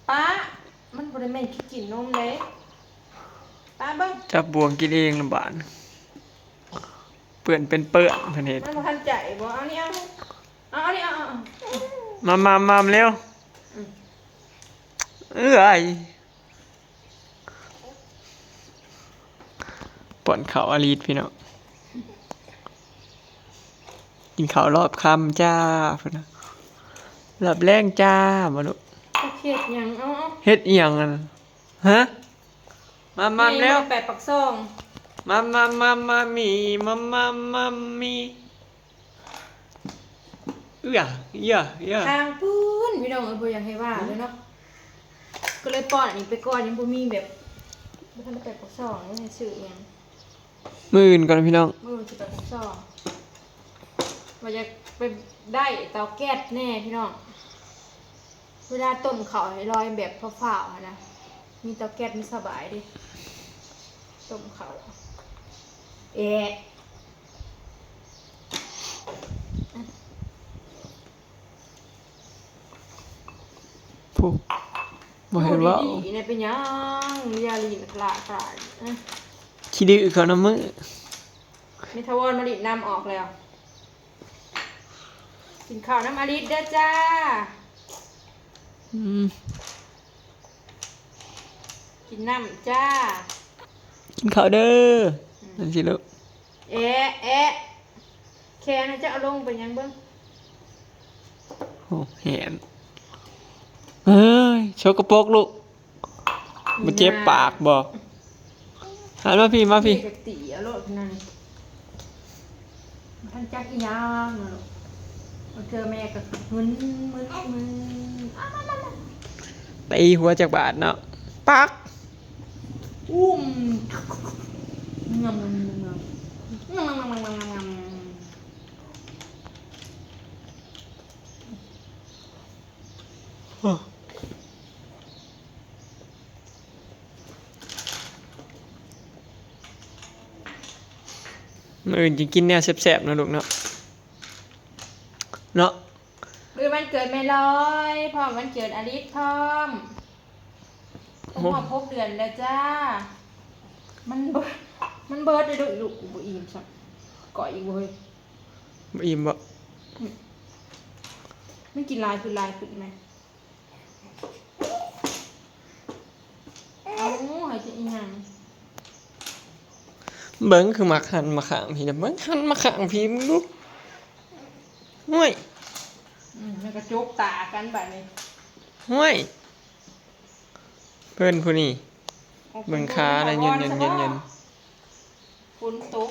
ป้ามันบริเวณขี้กินนมเลยป้าเบิ้งจับบวงกินเองลำบากเปื่อนเป็นเปื่อนพันเหตุมันบ่ทันใจบ่เอานี่เอานี่เอามาเร็วไอป่อนเขาอาลีดพี่น้องกินข้าวรอบค่ำจ้าพี่น้องรอบแรงจ้ามาลูกเฮ็ดหยังเอา เฮ็ดเอียงอ่ะฮะมาเร็วแปดปักซองมามีมีเยอะทางพื้นพี่น้องบ่อยากให้ว่าเลยเนาะก็เลยป้อนอันนี้ไปก่อนยังบ่มีแบบบ่ทันได้แปดปักซองไม่ให้ซื้อหยัง มื้ออื่นก่อนพี่น้องมื้อสิแปดปักซองว่าจะไปได้เตาแก๊สแน่พี่น้องเวลาต้มข้าวให้ลอยแบบฟ้าวๆนะมีเตาแก๊สมันสบายดิต้มข้าวผู้บ่เห็นว่าดีๆเนี่ยเป็นยังยาลีนกระกระขี้ดื้อเขานำมือมีทวารมะลินำออกแล้วกินข้าวน้ำอลิสเด้อจ้ากินน้ำจ้ากินข้าวเด้อนั่นสิลูกแค่นะจะเอาลงไปยังเบิ้งโอ้แหนเฮ้ยโชกกระปกลูกมาเจ็บปากบ่หันมาพี่ตีเอาโลดขนาดนี้ท่านจักอีหยังนะลูกมันเจอแม่ก็มึนตีหัวจากบาทเนาะปักอุ้มงำมื้ออื่นจะกินแนวแซ่บๆนะลูกเนาะหรือวันเกิดแม่ลอยพร้อมวันเกิดอลิสพร้อมพบเดือนแล้วจ้ามันเบิดได้ด้วยลูกกูบ่อิ่มสักก่อยอีกเว้ยบ่อิ่มบ่มันกินลายคือลายขึ้นไหมเอาให้จะอีหยังเบิ่งคือมักหันมาข้างพี่นะเบิ่งหันมาข้างพี่มึงดูห่วยมันกระจกตากันแบบนี้ห่วยเพิ่นผู้นี้เบิ่งขาน่ะเย็นฝนตก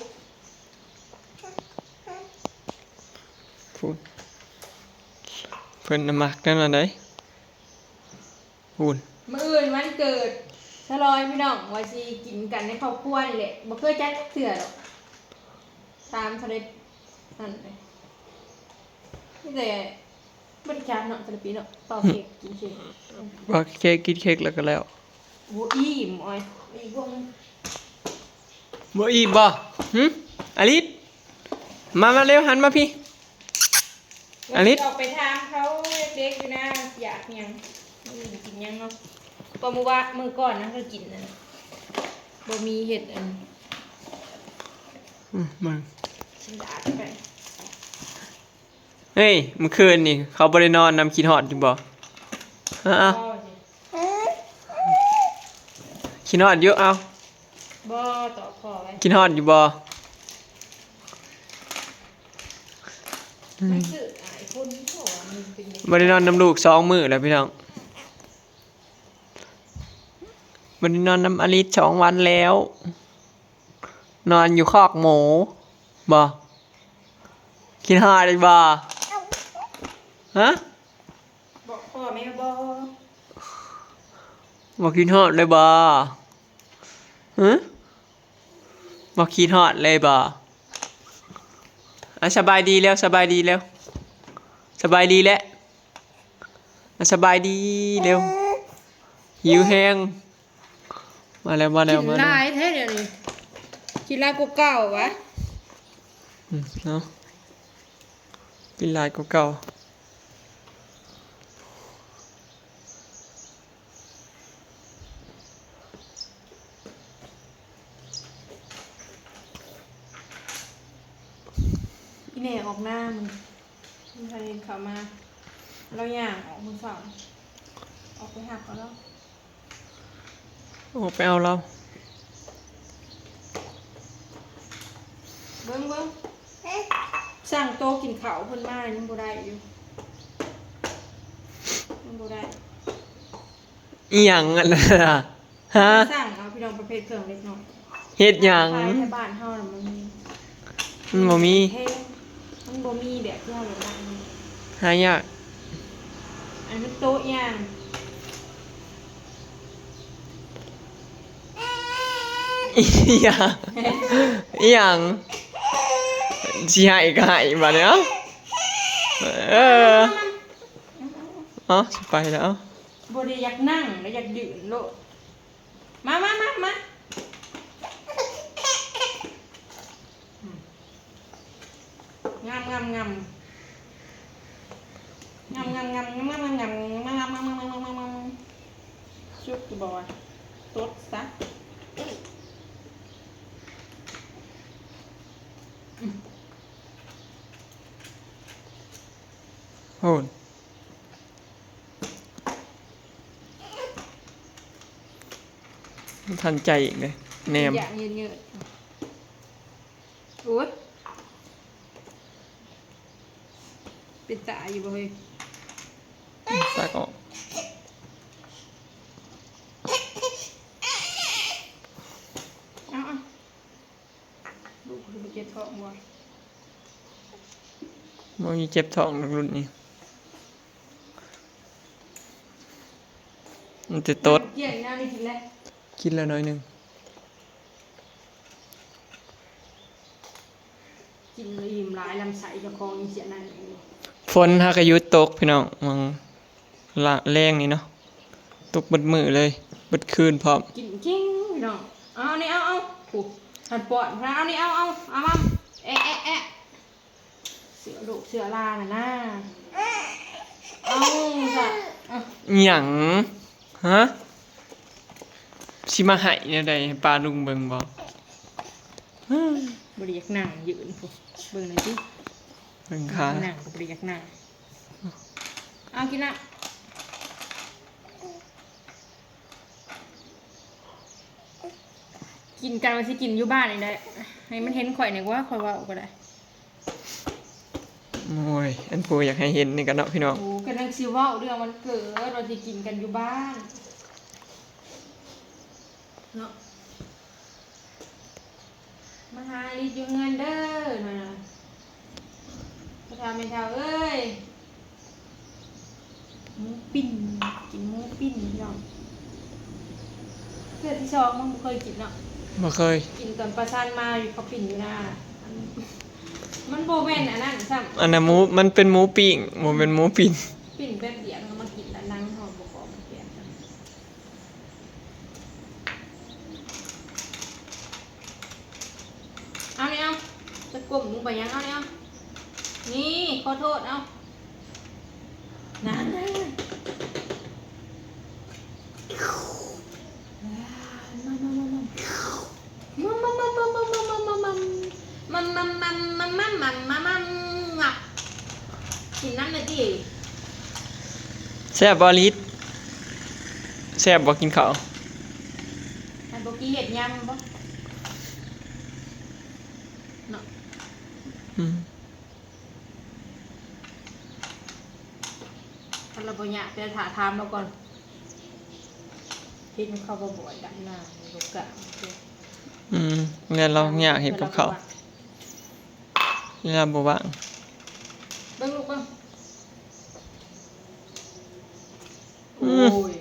พูดเพิ่นน่ะมักนั่นน่ะได้พูดมื้ออื่นวันเกิดฉลอยพี่น้องว่าสิกินกันในครอบครัวนี่แหละบ่เคยจัดเทื่อหรอกตามเสด็จนั่นเลยนี่แต่บริการเนาะแต่ละปีเนาะเป่าเค้กกินเค้กว่าเค้กกินเค้กแล้วก็แล้วโอ้อิ่มอ้อยอีกวงบ่อิ่มบ่อลิศมาเร็วหันมาพี่อลิศออกไปทางเขาเด็กๆอยู่นะอยากยังกินยังเนาะก็มื้อก่อนนะก็กินนะบ่มีเห็ดอันมึงชินดาไปเฮ้ยเมื่อคืนนี่เขาบ่ได้นอนนำคิดฮอดอยู่บ่คิดฮอดอยู่เอาบ่ต่อคอไว้คิดฮอดอยู่บ่บ่ได้นอนนำลูก2 มื้อแล้วพี่น้องบ่ได้นอนนำอลิศ2 วันแล้วนอนอยู่คอกหมูบ่คิดฮอดอีกบ่ฮะบอกพ่อแม่บ่คิดฮอดเลยบ่บ่คิดฮอดเลยบ่สบายดีแล้วสบายดีแล้วสบายดีแล้วสบายดีเร็วหิวแห้งมาแล้วกินลายแท้เดี๋ยวนี้กินลายกูเก่าวะเนาะกินลายกูเก่า แม่ออกหน้ามันพาเห็นเขามาเราย่างออกมือสองออกไปหักเขาแล้ว โอ้ไปเอาเรา เบิ้งสั่งโต๊ะกินข้าวเพิ่นมายังบ่ได้อยู่ยังบ่ได้ อีหยังอันนั้นน่ะฮะ สั่งเอาพี่น้องประเภทเครื่องเล็กน้อย เฮ็ดหยัง ขายที่บ้านเฮาน่ะมันมี มันบ่มี แพงมันบ่มีแบบที่เฮาแบบนั้น หายาก อันนี้โต๊ะย่าง อีหยังอีหยังสิให้ก็ให้บัดเนี้ยเออเอาสิไปแล้ว บ่ได้อยากนั่งแล้วอยากยืนโลดมา งามชุบกี่บอยตดซะ โหนทันใจอีกเลยแนม อย่างเยอะๆโอ๊ยเป็นตาอยู่บ่เฮ้ย ตักออก เอาลูกคือเจ็บท้องบ่ บ่มีเจ็บท้องหรอกรุ่นนี้มันจะตด เกี่ยงน้าไม่กินแล้ว กินแล้วน้อยหนึง กินอิ่มหลายลำไส้เจะคองอีเสียนั่นเอง ฝนฮากายุตกพี่น้องมังละแรงนี่เนาะตกเบิดมือเลยเบิดคืนพร้อม กินจริงพี่น้องเอานี่เอาผูกหันปอดเอานี่เอามาเอะเสือดุเสือลาน่ะนะเอาจ้ะเอา หยังฮะสิมาให้เนี่ยใดให้ปลาลุงเบิ่งบ่ บริยากนั่งยืนผูกเบิ่งหน่อยสิ เบิ่งขา นั่งกับบริยากนั่งเอากินละกินกันมาสิกินอยู่บ้านนี่ได้ให้มันเห็นข่อยหน่อยว่าข่อยว่าก็ได้ โอ้ยอันผู้อยากให้เห็นนี่กันเนาะพี่น้อง โอ้กันนังซิเว่าเรื่องมันเกิดเราจะกินกันอยู่บ้านเนาะมาหาลิดอยู่เงินเด้อนะพระทาไม่เท่าเอ้ยหมูปิ้นกินหมูปิ้นพี่น้องเพื่อที่ชองมันบ่เคยกินเนาะ บ่เคย กินตอนประสานมาอยู่เขาปิ้นอยู่หน้ามันโบแม่นอันนั้นซ้ำ อันนั้นหมูมันเป็นหมูปิ้งบ่เป็นหมูปิ้ง ปิ้นแป๊บเดียวก็มากินแล้วนั่งหอมบกอมาเปลี่ยนกันเอาเนี่ยเอาจะกลมลงไปยังเอาเนี่ยเอานี่ขอโทษเอานั่นกินน้ำเลยดิ แซ่บบ่ลิศแซ่บบ่กินข้าว อันโบกี้เห็ดยำบ่เนาะ อืม ถ้าเราบ่อยากจะถาถามเราก่อนกินข้าวบ่บ่อยกันหน้าลูกกะ งั้นเราอยากเห็นกับข้าวเวลาบ่ว่าง เบิ่งลูกเบิ่ง อื โอ้ ม ย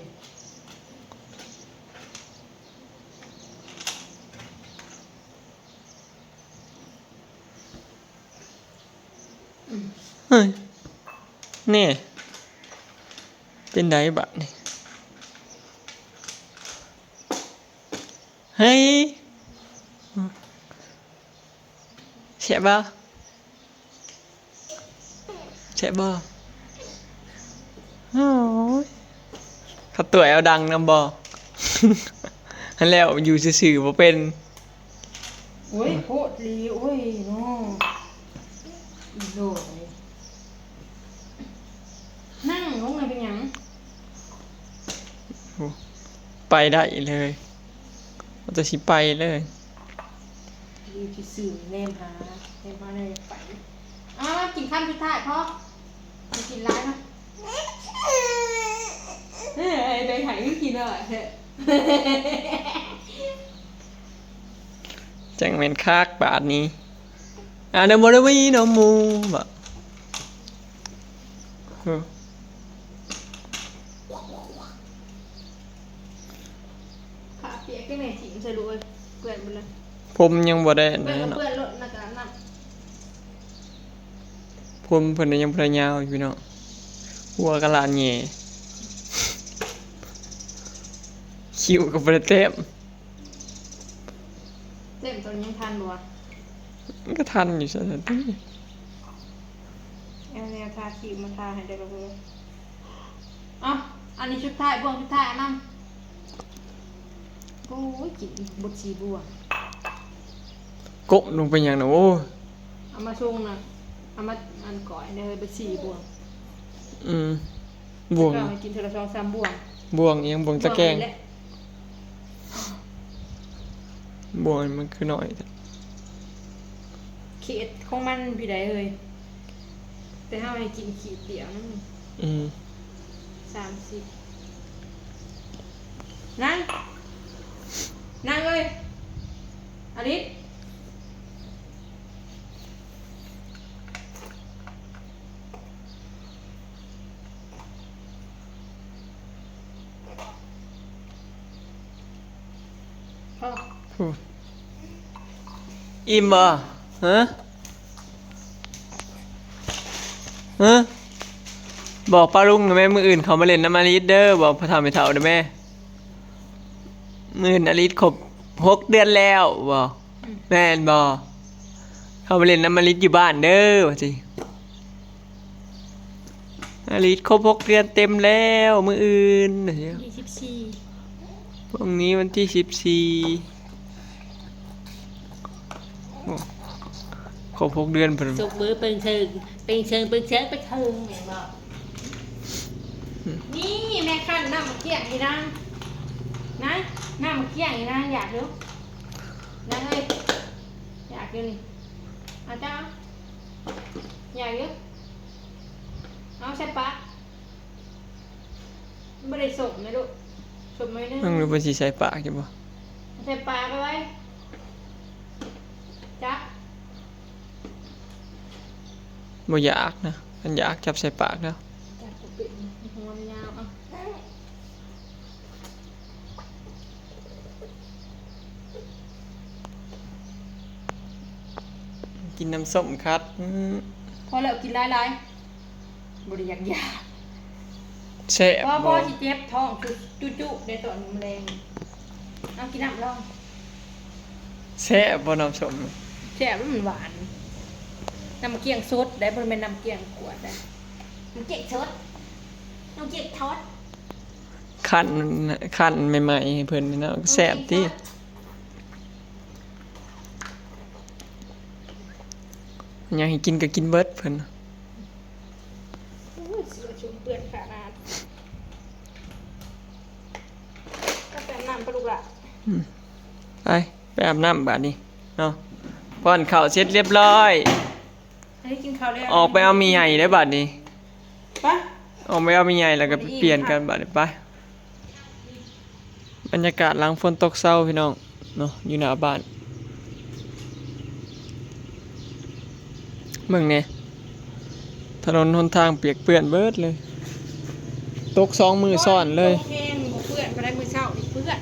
เฮ้ยนี่เป็นไดบัดนี่เฮ้ยแซ่บบ่แซ่บบ่โอ้ยเขาตัวเอาดังนำบ่ หันแล้วอยู่ซื่อๆบ่เป็น โอ้ยโคตรดีโอ้ยเนาะ โดดนั่งลงเลยเป็นหยัง ไปได้เลยมันจะสิไปเลย ดูที่สื่อเนมหาในไปอ้าวกินข้าวที่ท่ายเพราะมันกินร้ายนะเฮ้ยไปหายก็กินเลยเฮ้ย จังเป็นคากบาทนี้เดี๋ยวบ่ได้มีน้ำมูบ่เออ ขาเปียกก็แม่ถิ่มใส่รูเปื่อนหมดเลย ผมยังบ่ได้ เปื่อน นะ ก็ เนาะ เปื่อนรถนะกะนั่น ผมเพิ่นยังบ่ได้ยาวอยู่พี่น้องหัวกะลานแหย่คิ้วก็บ่ได้เต็ม เต็มตอนยังทันบัว มันก็ทันอยู่ซะแต่ เอาแนวทาคิวมาทาให้ได้ก็เพื่ออ่ะอันนี้ชุดท้ายบ่วงชุดท้ายอันนั้นโอ้ยกินบดชีบัว กบลงไปหยังน่ะโอ้ย เอามาชงนะเอามาอันก่อยเลยบดชีบัว บวง ก็ให้กินเทอละ2-3บ่วง บวงอิหยังบวงตะแกรง บ่วนี่หละ บวงมันคือน้อยแต่ เขตของมันพี่ใดเลยแต่ถ้าให้กินขีดเดียวนั่น 30นั่งนั่งเลยอลิศพ่อ พูดอิ่มบ่ฮะบอกป้าลุงนะแม่มืออื่นเขามาเล่นน้ำอาริสเด้อบอกพ่อทำไปเท่าเด้อแม่มืออื่นอาริสครบ6 เดือนแล้วบอกแม่นบอกเขามาเล่นน้ำอาริสอยู่บ้านเด้อว่าสิอาริสครบ6 เดือนเต็มแล้วมืออื่นเดี๋ยว 24 พรุ่งนี้วันที่14โอ้ครบ6 เดือนเพิ่น สุกมือเป็นเชิงไปเชิงแม่บอกนี่แม่ขั้นน้ำมะเกี้ยงอีนางนะน้ำมะเกี้ยงอีนางอยากดูนางเอ้ยอยากดูนี่เอาจ้าอยากดูเอาใช่ปะไม่ได้ส่งนะลูกส่งไหมเนี่ย มึงรู้ว่าสิใส่ปากอยู่บ่ ใส่ปลาไปไว้จ้า บ่อยากนะมันอยากจับใส่ปากแล้ว จ้าผมปิดหัวมันยาวอ่ะ กินน้ำส้มคัด พอแล้วกินหลายๆบริยากยา แซ่บ พ่อ บ่ สิเจ็บท้องคือจุๆในตอนมะเร็งเอากินน้ำลอง แซ่บบ่น้ำส้ม แซ่บแล้วมันหวานน้ำเกียงสดได้บ่แม่นน้ำเกียงขวดได้น้ำเกียงสดน้ำเกียงทอด คั้นใหม่ๆให้เพิ่นนี่เนาะแซ่บติอยากให้กินก็กินเบิดเพิ่น อู้เสือชุ่มเปื้อนขนาดก็แต่น้ำปลาลูกละ ไปอาบน้ำบาดนี้เนาะป้อนข้าวเสร็จเรียบร้อย อันนี้กินข้าวแล้ว ออกไปเอามีใหญ่ได้บาดนี้ ไป ออกไปเอามีใหญ่แล้วก็เปลี่ยนกันบาดนี้ไปบรรยากาศหลังฝนตกเช้าพี่น้องเนาะอยู่หน้าบ้านเบิ่งแหน่ถนนหนทางเปียกเปื้อนเบิดเลย ตก2 มื้อซ้อนเลย โอเคบ่เปื้อนไปได้มื้อเช้านี่เปื้อน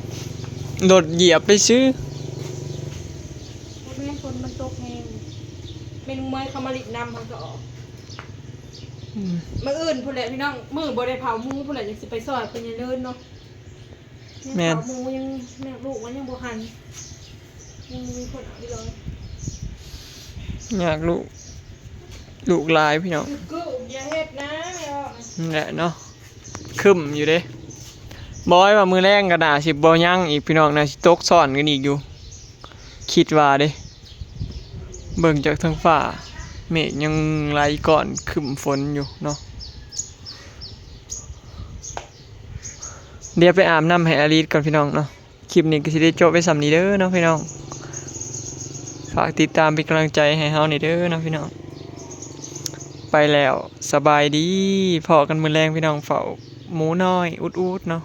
รถเหยียบไปซื้อ แม่ฝนมันตกแห้งเมนูเมยเขามาลิดนำเขาก็ออกมื้ออื่นพุ่นแหละพี่น้องมื้อบ่ได้เผาหมูพุ่นแหละยังสิไปซอยเพิ่นยังเลินเนาะ แม่น เผาหมูยังแม่ลูกมันยังบ่หันยังมีคนเอาอยู่เลย อยากลูกหลายพี่น้อง กูอย่าเฮ็ดนะแม่บอก นั่นแหละเนาะคึมอยู่เด้บอยว่ามือแรงก็น่าสิบ่ยังอีกพี่น้องน่าสิตกซ้อนกันอีกอยู่คิดว่าเด้เบิ่งจากทางฟ้า เมฆยังไหลก่อนครึ้มฝนอยู่เนาะเดี๋ยวไปอาบน้ำให้อาริสก่อนพี่น้องเนาะคลิปนี้ก็สิได้จบไปสำนี้เด้อเนาะพี่น้องฝากติดตามเป็นกำลังใจให้เฮานี่เด้อเนาะพี่น้องไปแล้วสบายดีพอกันมื้อแรงพี่น้องเฝ้าหมูน้อยอุดๆเนาะ